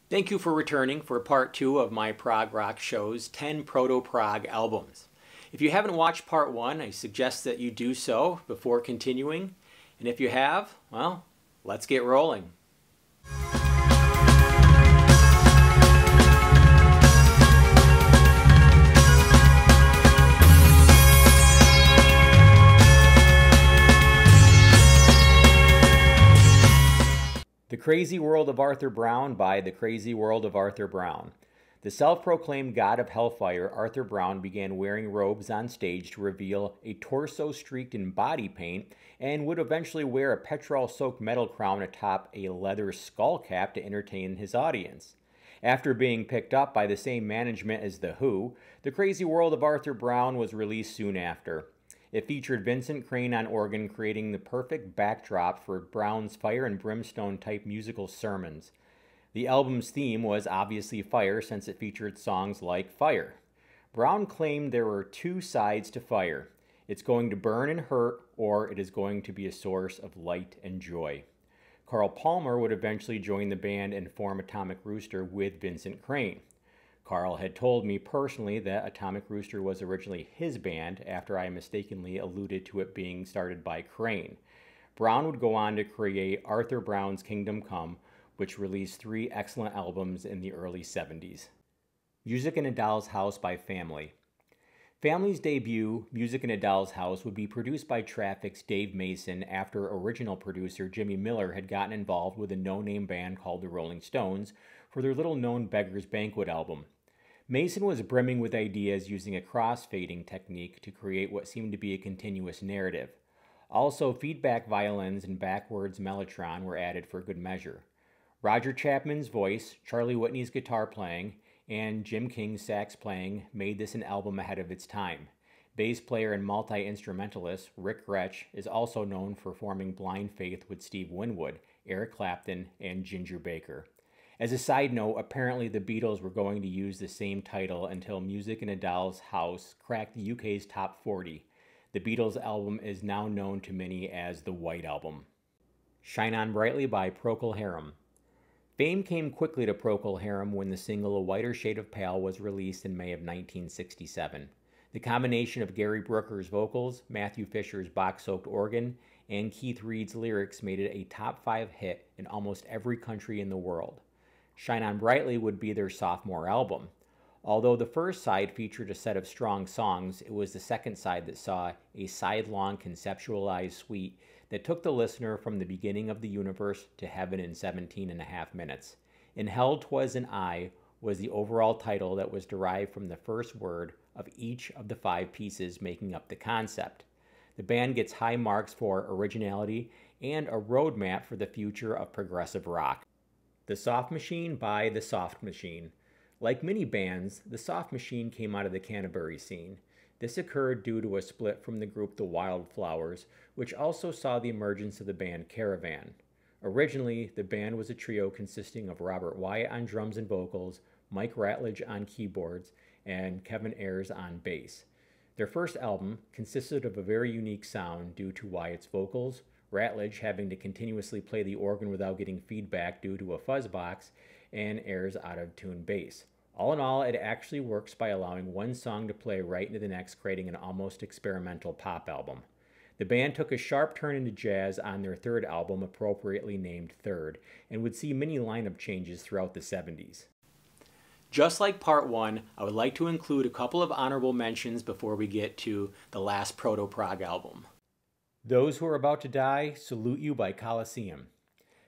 Thank you for returning for part 2 of my prog rock show's 10 Proto-Prog albums. If you haven't watched part 1, I suggest that you do so before continuing. And if you have, well, let's get rolling. The Crazy World of Arthur Brown by The Crazy World of Arthur Brown. The self-proclaimed god of hellfire, Arthur Brown began wearing robes on stage to reveal a torso streaked in body paint and would eventually wear a petrol-soaked metal crown atop a leather skull cap to entertain his audience. After being picked up by the same management as The Who, The Crazy World of Arthur Brown was released soon after. It featured Vincent Crane on organ, creating the perfect backdrop for Brown's fire and brimstone type musical sermons. The album's theme was obviously fire, since it featured songs like Fire. Brown claimed there were two sides to fire. It's going to burn and hurt, or it is going to be a source of light and joy. Carl Palmer would eventually join the band and form Atomic Rooster with Vincent Crane. Carl had told me personally that Atomic Rooster was originally his band after I mistakenly alluded to it being started by Crane. Brown would go on to create Arthur Brown's Kingdom Come, which released 3 excellent albums in the early 70s. Music in a Doll's House by Family. Family's debut, Music in a Doll's House, would be produced by Traffic's Dave Mason after original producer Jimmy Miller had gotten involved with a no-name band called the Rolling Stones for their little-known Beggar's Banquet album. Mason was brimming with ideas using a cross-fading technique to create what seemed to be a continuous narrative. Also, feedback violins and backwards mellotron were added for good measure. Roger Chapman's voice, Charlie Whitney's guitar playing, and Jim King's sax playing made this an album ahead of its time. Bass player and multi-instrumentalist Rick Gretsch is also known for forming Blind Faith with Steve Winwood, Eric Clapton, and Ginger Baker. As a side note, apparently the Beatles were going to use the same title until Music in a Doll's House cracked the UK's top 40. The Beatles album is now known to many as the White Album. Shine On Brightly by Procol Harum. Fame came quickly to Procol Harum when the single A Whiter Shade of Pale was released in May of 1967. The combination of Gary Brooker's vocals, Matthew Fisher's box-soaked organ, and Keith Reid's lyrics made it a top 5 hit in almost every country in the world. Shine On Brightly would be their sophomore album. Although the first side featured a set of strong songs, it was the second side that saw a side-long conceptualized suite that took the listener from the beginning of the universe to heaven in 17.5 minutes. In Hell 'Twas an I was the overall title that was derived from the first word of each of the 5 pieces making up the concept. The band gets high marks for originality and a roadmap for the future of progressive rock. The Soft Machine by The Soft Machine. Like many bands, The Soft Machine came out of the Canterbury scene. This occurred due to a split from the group The Wildflowers, which also saw the emergence of the band Caravan. Originally, the band was a trio consisting of Robert Wyatt on drums and vocals, Mike Ratledge on keyboards, and Kevin Ayers on bass. Their first album consisted of a very unique sound due to Wyatt's vocals, Ratledge having to continuously play the organ without getting feedback due to a fuzz box, and Ayers' out-of-tune bass. All in all, it actually works by allowing one song to play right into the next, creating an almost experimental pop album. The band took a sharp turn into jazz on their third album, appropriately named Third, and would see many lineup changes throughout the 70s. Just like part 1, I would like to include a couple of honorable mentions before we get to the last Proto-Prog album. Those Who Are About to Die, Salute You by Colosseum.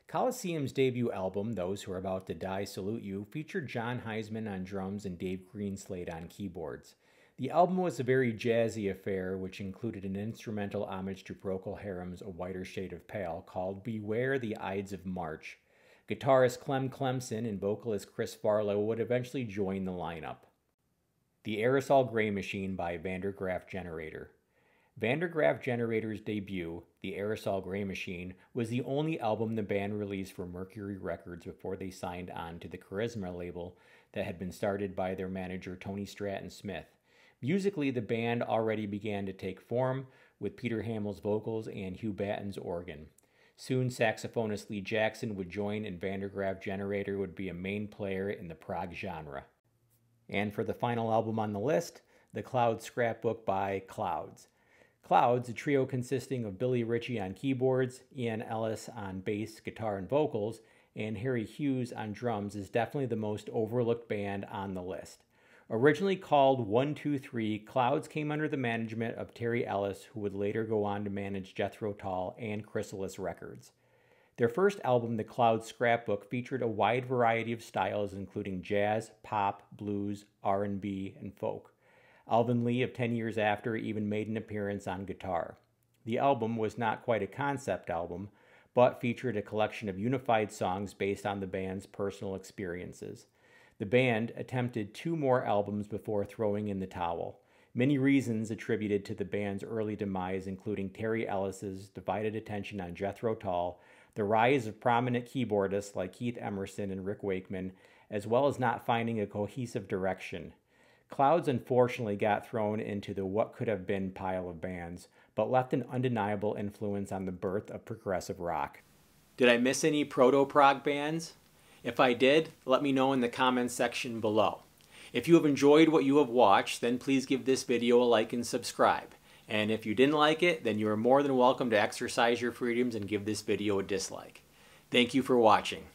Colosseum's debut album, Those Who Are About to Die, Salute You, featured John Heisman on drums and Dave Greenslade on keyboards. The album was a very jazzy affair, which included an instrumental homage to Procol Harum's A Whiter Shade of Pale called Beware the Ides of March. Guitarist Clem Clemson and vocalist Chris Farlow would eventually join the lineup. The Aerosol Gray Machine by Vandergraaf Generator. Vandergraaf Generator's debut, The Aerosol Gray Machine, was the only album the band released for Mercury Records before they signed on to the Charisma label that had been started by their manager Tony Stratton Smith. Musically, the band already began to take form, with Peter Hamill's vocals and Hugh Batten's organ. Soon saxophonist Lee Jackson would join and Van der Graaf Generator would be a main player in the prog genre. And for the final album on the list, the Clouds Scrapbook by Clouds. Clouds, a trio consisting of Billy Ritchie on keyboards, Ian Ellis on bass, guitar, and vocals, and Harry Hughes on drums, is definitely the most overlooked band on the list. Originally called 123, Clouds came under the management of Terry Ellis, who would later go on to manage Jethro Tull and Chrysalis Records. Their first album, The Clouds Scrapbook, featured a wide variety of styles including jazz, pop, blues, R&B, and folk. Alvin Lee of 10 Years After even made an appearance on guitar. The album was not quite a concept album, but featured a collection of unified songs based on the band's personal experiences. The band attempted 2 more albums before throwing in the towel. Many reasons attributed to the band's early demise, including Terry Ellis's divided attention on Jethro Tull, the rise of prominent keyboardists like Keith Emerson and Rick Wakeman, as well as not finding a cohesive direction. Clouds unfortunately got thrown into the what could have been pile of bands, but left an undeniable influence on the birth of progressive rock. Did I miss any proto-prog bands? If I did, let me know in the comments section below. If you have enjoyed what you have watched, then please give this video a like and subscribe. And if you didn't like it, then you are more than welcome to exercise your freedoms and give this video a dislike. Thank you for watching.